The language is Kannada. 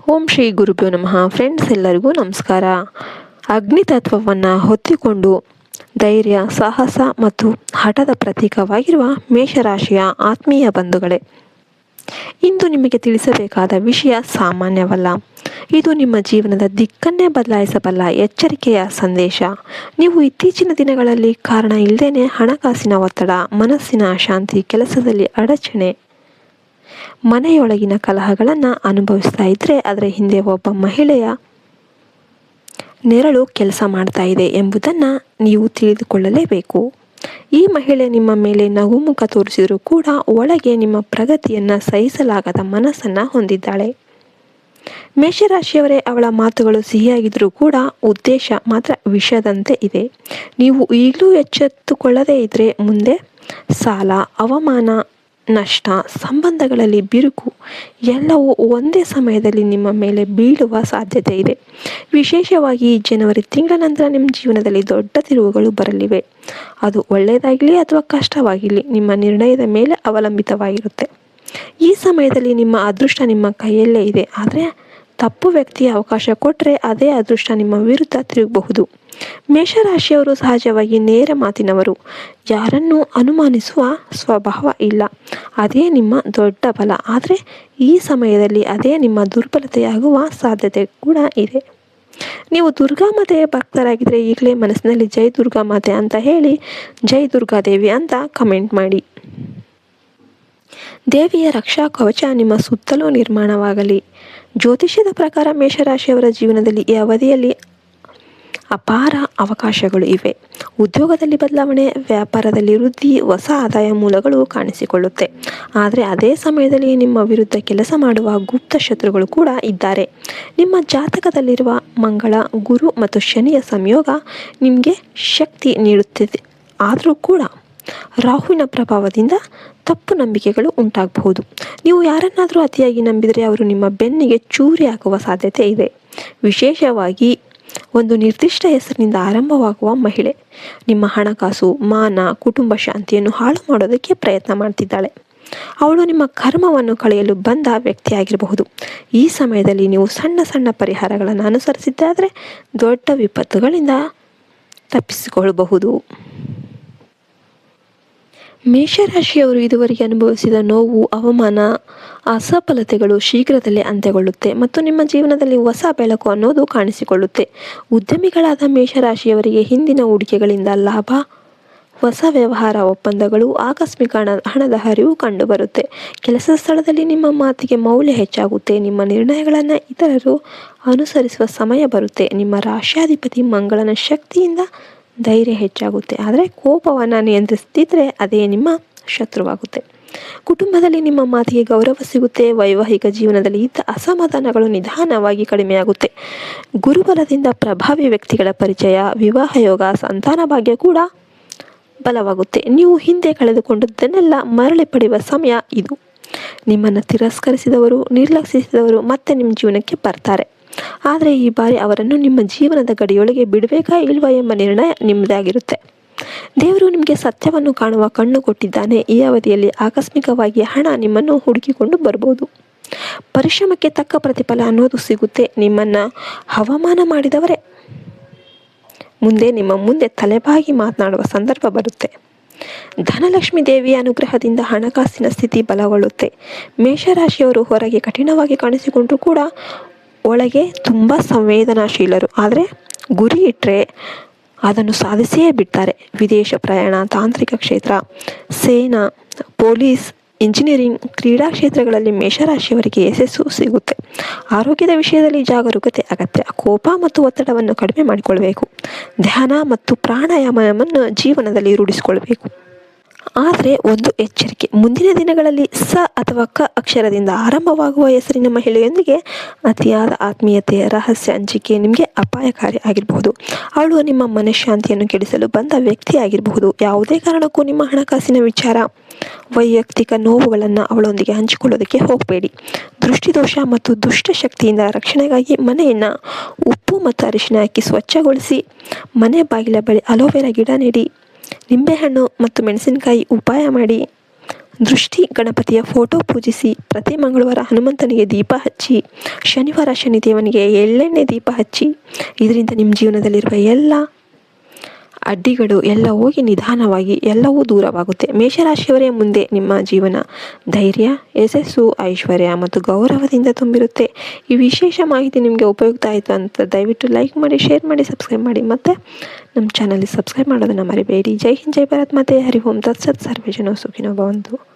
ಓಂ ಶ್ರೀ ಗುರುಭ್ಯೋ ನಮಃ. ಫ್ರೆಂಡ್ಸ್, ಎಲ್ಲರಿಗೂ ನಮಸ್ಕಾರ. ಅಗ್ನಿ ತತ್ವವನ್ನು ಹೊತ್ತಿಕೊಂಡು ಧೈರ್ಯ, ಸಾಹಸ ಮತ್ತು ಹಠದ ಪ್ರತೀಕವಾಗಿರುವ ಮೇಷರಾಶಿಯ ಆತ್ಮೀಯ ಬಂಧುಗಳೇ, ಇಂದು ನಿಮಗೆ ತಿಳಿಸಬೇಕಾದ ವಿಷಯ ಸಾಮಾನ್ಯವಲ್ಲ. ಇದು ನಿಮ್ಮ ಜೀವನದ ದಿಕ್ಕನ್ನೇ ಬದಲಾಯಿಸಬಲ್ಲ ಎಚ್ಚರಿಕೆಯ ಸಂದೇಶ. ನೀವು ಇತ್ತೀಚಿನ ದಿನಗಳಲ್ಲಿ ಕಾರಣ ಇಲ್ಲದೇನೆ ಹಣಕಾಸಿನ ಒತ್ತಡ, ಮನಸ್ಸಿನ ಅಶಾಂತಿ, ಕೆಲಸದಲ್ಲಿ ಅಡಚಣೆ, ಮನೆಯೊಳಗಿನ ಕಲಹಗಳನ್ನು ಅನುಭವಿಸ್ತಾ ಇದ್ದರೆ ಅದರ ಹಿಂದೆ ಒಬ್ಬ ಮಹಿಳೆಯ ನೆರಳು ಕೆಲಸ ಮಾಡ್ತಾ ಇದೆ ಎಂಬುದನ್ನು ನೀವು ತಿಳಿದುಕೊಳ್ಳಲೇಬೇಕು. ಈ ಮಹಿಳೆ ನಿಮ್ಮ ಮೇಲೆ ನಗುಮುಖ ತೋರಿಸಿದರೂ ಕೂಡ ಒಳಗೆ ನಿಮ್ಮ ಪ್ರಗತಿಯನ್ನು ಸಹಿಸಲಾಗದ ಮನಸ್ಸನ್ನು ಹೊಂದಿದ್ದಾಳೆ. ಮೇಷರಾಶಿಯವರೇ, ಅವಳ ಮಾತುಗಳು ಸಿಹಿಯಾಗಿದ್ದರೂ ಕೂಡ ಉದ್ದೇಶ ಮಾತ್ರ ವಿಷದಂತೆ ಇದೆ. ನೀವು ಈಗಲೂ ಎಚ್ಚೆತ್ತುಕೊಳ್ಳದೇ ಇದ್ದರೆ ಮುಂದೆ ಸಾಲ, ಅವಮಾನ, ನಷ್ಟ, ಸಂಬಂಧಗಳಲ್ಲಿ ಬಿರುಕು ಎಲ್ಲವೂ ಒಂದೇ ಸಮಯದಲ್ಲಿ ನಿಮ್ಮ ಮೇಲೆ ಬೀಳುವ ಸಾಧ್ಯತೆ ಇದೆ. ವಿಶೇಷವಾಗಿ ಜನವರಿ ತಿಂಗಳ ನಂತರ ನಿಮ್ಮ ಜೀವನದಲ್ಲಿ ದೊಡ್ಡ ತಿರುವುಗಳು ಬರಲಿವೆ. ಅದು ಒಳ್ಳೆಯದಾಗಲಿ ಅಥವಾ ಕಷ್ಟವಾಗಿರಲಿ, ನಿಮ್ಮ ನಿರ್ಣಯದ ಮೇಲೆ ಅವಲಂಬಿತವಾಗಿರುತ್ತೆ. ಈ ಸಮಯದಲ್ಲಿ ನಿಮ್ಮ ಅದೃಷ್ಟ ನಿಮ್ಮ ಕೈಯಲ್ಲೇ ಇದೆ. ಆದರೆ ತಪ್ಪು ವ್ಯಕ್ತಿಯ ಅವಕಾಶ ಕೊಟ್ಟರೆ ಅದೇ ಅದೃಷ್ಟ ನಿಮ್ಮ ವಿರುದ್ಧ ತಿರುಗಬಹುದು. ಮೇಷರಾಶಿಯವರು ಸಹಜವಾಗಿ ನೇರ ಮಾತಿನವರು. ಯಾರನ್ನೂ ಅನುಮಾನಿಸುವ ಸ್ವಭಾವ ಇಲ್ಲ. ಅದೇ ನಿಮ್ಮ ದೊಡ್ಡ ಬಲ. ಆದರೆ ಈ ಸಮಯದಲ್ಲಿ ಅದೇ ನಿಮ್ಮ ದುರ್ಬಲತೆಯಾಗುವ ಸಾಧ್ಯತೆ ಕೂಡ ಇದೆ. ನೀವು ದುರ್ಗಾಮಾತೆಯ ಭಕ್ತರಾಗಿದ್ದರೆ ಈಗಲೇ ಮನಸ್ಸಿನಲ್ಲಿ ಜೈ ದುರ್ಗಾಮಾತೆ ಅಂತ ಹೇಳಿ ಜೈ ದುರ್ಗಾದೇವಿ ಅಂತ ಕಮೆಂಟ್ ಮಾಡಿ. ದೇವಿಯ ರಕ್ಷಾ ಕವಚ ನಿಮ್ಮ ಸುತ್ತಲೂ ನಿರ್ಮಾಣವಾಗಲಿ. ಜ್ಯೋತಿಷ್ಯದ ಪ್ರಕಾರ ಮೇಷರಾಶಿಯವರ ಜೀವನದಲ್ಲಿ ಈ ಅವಧಿಯಲ್ಲಿ ಅಪಾರ ಅವಕಾಶಗಳು ಇವೆ. ಉದ್ಯೋಗದಲ್ಲಿ ಬದಲಾವಣೆ, ವ್ಯಾಪಾರದಲ್ಲಿ ವೃದ್ಧಿ, ಹೊಸ ಆದಾಯ ಮೂಲಗಳು ಕಾಣಿಸಿಕೊಳ್ಳುತ್ತೆ. ಆದರೆ ಅದೇ ಸಮಯದಲ್ಲಿ ನಿಮ್ಮ ವಿರುದ್ಧ ಕೆಲಸ ಮಾಡುವ ಗುಪ್ತ ಶತ್ರುಗಳು ಕೂಡ ಇದ್ದಾರೆ. ನಿಮ್ಮ ಜಾತಕದಲ್ಲಿರುವ ಮಂಗಳ, ಗುರು ಮತ್ತು ಶನಿಯ ಸಂಯೋಗ ನಿಮಗೆ ಶಕ್ತಿ ನೀಡುತ್ತಿದೆ. ಆದರೂ ಕೂಡ ರಾಹುವಿನ ಪ್ರಭಾವದಿಂದ ತಪ್ಪು ನಂಬಿಕೆಗಳು ಉಂಟಾಗಬಹುದು. ನೀವು ಯಾರನ್ನಾದರೂ ಅತಿಯಾಗಿ ನಂಬಿದರೆ ಅವರು ನಿಮ್ಮ ಬೆನ್ನಿಗೆ ಚೂರಿ ಹಾಕುವ ಸಾಧ್ಯತೆ ಇದೆ. ವಿಶೇಷವಾಗಿ ಒಂದು ನಿರ್ದಿಷ್ಟ ಹೆಸರಿನಿಂದ ಆರಂಭವಾಗುವ ಮಹಿಳೆ ನಿಮ್ಮ ಹಣಕಾಸು, ಮಾನ, ಕುಟುಂಬ ಶಾಂತಿಯನ್ನು ಹಾಳು ಮಾಡೋದಕ್ಕೆ ಪ್ರಯತ್ನ ಮಾಡ್ತಿದ್ದಾಳೆ. ಅವಳು ನಿಮ್ಮ ಕರ್ಮವನ್ನು ಕಳೆಯಲು ಬಂದ ವ್ಯಕ್ತಿಯಾಗಿರಬಹುದು. ಈ ಸಮಯದಲ್ಲಿ ನೀವು ಸಣ್ಣ ಸಣ್ಣ ಪರಿಹಾರಗಳನ್ನು ಅನುಸರಿಸಿದ್ದಾದರೆ ದೊಡ್ಡ ವಿಪತ್ತುಗಳಿಂದ ತಪ್ಪಿಸಿಕೊಳ್ಳಬಹುದು. ಮೇಷರಾಶಿಯವರು ಇದುವರೆಗೆ ಅನುಭವಿಸಿದ ನೋವು, ಅವಮಾನ, ಅಸಫಲತೆಗಳು ಶೀಘ್ರದಲ್ಲೇ ಅಂತ್ಯಗೊಳ್ಳುತ್ತೆ ಮತ್ತು ನಿಮ್ಮ ಜೀವನದಲ್ಲಿ ಹೊಸ ಬೆಳಕು ಅನ್ನೋದು ಕಾಣಿಸಿಕೊಳ್ಳುತ್ತೆ. ಉದ್ಯಮಿಗಳಾದ ಮೇಷರಾಶಿಯವರಿಗೆ ಹಿಂದಿನ ಹೂಡಿಕೆಗಳಿಂದ ಲಾಭ, ಹೊಸ ವ್ಯವಹಾರ ಒಪ್ಪಂದಗಳು, ಆಕಸ್ಮಿಕ ಹಣದ ಹರಿವು ಕಂಡುಬರುತ್ತೆ. ಕೆಲಸ ಸ್ಥಳದಲ್ಲಿ ನಿಮ್ಮ ಮಾತಿಗೆ ಮೌಲ್ಯ ಹೆಚ್ಚಾಗುತ್ತೆ. ನಿಮ್ಮ ನಿರ್ಣಯಗಳನ್ನು ಇತರರು ಅನುಸರಿಸುವ ಸಮಯ ಬರುತ್ತೆ. ನಿಮ್ಮ ರಾಶ್ಯಾಧಿಪತಿ ಮಂಗಳನ ಶಕ್ತಿಯಿಂದ ಧೈರ್ಯ ಹೆಚ್ಚಾಗುತ್ತೆ. ಆದರೆ ಕೋಪವನ್ನು ನಿಯಂತ್ರಿಸ್ತಿದ್ರೆ ಅದೇ ನಿಮ್ಮ ಶತ್ರುವಾಗುತ್ತೆ. ಕುಟುಂಬದಲ್ಲಿ ನಿಮ್ಮ ಮಾತಿಗೆ ಗೌರವ ಸಿಗುತ್ತೆ. ವೈವಾಹಿಕ ಜೀವನದಲ್ಲಿ ಇದ್ದ ಅಸಮಾಧಾನಗಳು ನಿಧಾನವಾಗಿ ಕಡಿಮೆಯಾಗುತ್ತೆ. ಗುರುಬಲದಿಂದ ಪ್ರಭಾವಿ ವ್ಯಕ್ತಿಗಳ ಪರಿಚಯ, ವಿವಾಹ ಯೋಗ, ಸಂತಾನ ಭಾಗ್ಯ ಕೂಡ ಬಲವಾಗುತ್ತೆ. ನೀವು ಹಿಂದೆ ಕಳೆದುಕೊಂಡದ್ದನ್ನೆಲ್ಲ ಮರಳಿ ಪಡೆಯುವ ಸಮಯ ಇದು. ನಿಮ್ಮನ್ನು ತಿರಸ್ಕರಿಸಿದವರು, ನಿರ್ಲಕ್ಷಿಸಿದವರು ಮತ್ತೆ ನಿಮ್ಮ ಜೀವನಕ್ಕೆ ಬರ್ತಾರೆ. ಆದರೆ ಈ ಬಾರಿ ಅವರನ್ನು ನಿಮ್ಮ ಜೀವನದ ಗಡಿಯೊಳಗೆ ಬಿಡಬೇಕಾ ಇಲ್ವಾ ಎಂಬ ನಿರ್ಣಯ ನಿಮ್ಮದಾಗಿರುತ್ತೆ. ದೇವರು ನಿಮಗೆ ಸತ್ಯವನ್ನು ಕಾಣುವ ಕಣ್ಣು ಕೊಟ್ಟಿದ್ದಾನೆ. ಈ ಅವಧಿಯಲ್ಲಿ ಆಕಸ್ಮಿಕವಾಗಿ ಹಣ ನಿಮ್ಮನ್ನು ಹುಡುಕಿಕೊಂಡು ಬರ್ಬೋದು. ಪರಿಶ್ರಮಕ್ಕೆ ತಕ್ಕ ಪ್ರತಿಫಲ ಅನ್ನೋದು ಸಿಗುತ್ತೆ. ನಿಮ್ಮನ್ನು ಅವಮಾನ ಮಾಡಿದವರೇ ಮುಂದೆ ನಿಮ್ಮ ಮುಂದೆ ತಲೆಬಾಗಿ ಮಾತನಾಡುವ ಸಂದರ್ಭ ಬರುತ್ತೆ. ಧನಲಕ್ಷ್ಮಿ ದೇವಿಯ ಅನುಗ್ರಹದಿಂದ ಹಣಕಾಸಿನ ಸ್ಥಿತಿ ಬಲಗೊಳ್ಳುತ್ತೆ. ಮೇಷರಾಶಿಯವರು ಹೊರಗೆ ಕಠಿಣವಾಗಿ ಕಾಣಿಸಿಕೊಂಡರೂ ಕೂಡ ಒಳಗೆ ತುಂಬ ಸಂವೇದನಾಶೀಲರು. ಆದರೆ ಗುರಿ ಇಟ್ಟರೆ ಅದನ್ನು ಸಾಧಿಸಿಯೇ ಬಿಡ್ತಾರೆ. ವಿದೇಶ ಪ್ರಯಾಣ, ತಾಂತ್ರಿಕ ಕ್ಷೇತ್ರ, ಸೇನಾ, ಪೊಲೀಸ್, ಇಂಜಿನಿಯರಿಂಗ್, ಕ್ರೀಡಾ ಕ್ಷೇತ್ರಗಳಲ್ಲಿ ಮೇಷರಾಶಿಯವರಿಗೆ ಯಶಸ್ಸು ಸಿಗುತ್ತೆ. ಆರೋಗ್ಯದ ವಿಷಯದಲ್ಲಿ ಜಾಗರೂಕತೆ ಅಗತ್ಯ. ಕೋಪ ಮತ್ತು ಒತ್ತಡವನ್ನು ಕಡಿಮೆ ಮಾಡಿಕೊಳ್ಬೇಕು. ಧ್ಯಾನ ಮತ್ತು ಪ್ರಾಣಾಯಾಮವನ್ನು ಜೀವನದಲ್ಲಿ ರೂಢಿಸಿಕೊಳ್ಬೇಕು. ಆದರೆ ಒಂದು ಎಚ್ಚರಿಕೆ, ಮುಂದಿನ ದಿನಗಳಲ್ಲಿ ಸ ಅಥವಾ ಕ ಅಕ್ಷರದಿಂದ ಆರಂಭವಾಗುವ ಹೆಸರಿನ ಮಹಿಳೆಯೊಂದಿಗೆ ಅತಿಯಾದ ಆತ್ಮೀಯತೆ, ರಹಸ್ಯ ಹಂಚಿಕೆ ನಿಮಗೆ ಅಪಾಯಕಾರಿ ಆಗಿರಬಹುದು. ಅವಳು ನಿಮ್ಮ ಮನಃಶಾಂತಿಯನ್ನು ಕೆಡಿಸಲು ಬಂದ ವ್ಯಕ್ತಿಯಾಗಿರಬಹುದು. ಯಾವುದೇ ಕಾರಣಕ್ಕೂ ನಿಮ್ಮ ಹಣಕಾಸಿನ ವಿಚಾರ, ವೈಯಕ್ತಿಕ ನೋವುಗಳನ್ನು ಅವಳೊಂದಿಗೆ ಹಂಚಿಕೊಳ್ಳೋದಕ್ಕೆ ಹೋಗಬೇಡಿ. ದೃಷ್ಟಿದೋಷ ಮತ್ತು ದುಷ್ಟ ಶಕ್ತಿಯಿಂದ ರಕ್ಷಣೆಗಾಗಿ ಮನೆಯನ್ನು ಉಪ್ಪು ಮತ್ತು ಅರಿಶಿನ ಹಾಕಿ ಸ್ವಚ್ಛಗೊಳಿಸಿ. ಮನೆ ಬಾಗಿಲ ಬಳಿ ಅಲೋವೆರಾ ಗಿಡ ನೆಡಿ. ನಿಂಬೆಹಣ್ಣು ಮತ್ತು ಮೆಣಸಿನಕಾಯಿ ಉಪಾಯ ಮಾಡಿ. ದೃಷ್ಟಿ ಗಣಪತಿಯ ಫೋಟೋ ಪೂಜಿಸಿ. ಪ್ರತಿ ಮಂಗಳವಾರ ಹನುಮಂತನಿಗೆ ದೀಪ ಹಚ್ಚಿ. ಶನಿವಾರ ಶನಿದೇವನಿಗೆ ಎಳ್ಳೆಣ್ಣೆ ದೀಪ ಹಚ್ಚಿ. ಇದರಿಂದ ನಿಮ್ಮ ಜೀವನದಲ್ಲಿರುವ ಎಲ್ಲ ಅಡ್ಡಿಗಳು ಎಲ್ಲ ಹೋಗಿ ನಿಧಾನವಾಗಿ ಎಲ್ಲವೂ ದೂರವಾಗುತ್ತೆ. ಮೇಷರಾಶಿಯವರೇ, ಮುಂದೆ ನಿಮ್ಮ ಜೀವನ ಧೈರ್ಯ, ಯಶಸ್ಸು, ಐಶ್ವರ್ಯ ಮತ್ತು ಗೌರವದಿಂದ ತುಂಬಿರುತ್ತೆ. ಈ ವಿಶೇಷ ಮಾಹಿತಿ ನಿಮಗೆ ಉಪಯುಕ್ತ ಆಯಿತು ಅಂತ ದಯವಿಟ್ಟು ಲೈಕ್ ಮಾಡಿ, ಶೇರ್ ಮಾಡಿ, ಸಬ್ಸ್ಕ್ರೈಬ್ ಮಾಡಿ. ಮತ್ತು ನಮ್ಮ ಚಾನಲ್ಗೆ ಸಬ್ಸ್ಕ್ರೈಬ್ ಮಾಡೋದನ್ನು ಮರಿಬೇಡಿ. ಜೈ ಹಿಂದ್, ಜೈ ಭಾರತ್ ಮಾತೆ. ಹರಿ ಓಂ ತತ್ಸತ್. ಸರ್ವೇ ಜನ ಸುಖಿನೋ ಭವಂತು.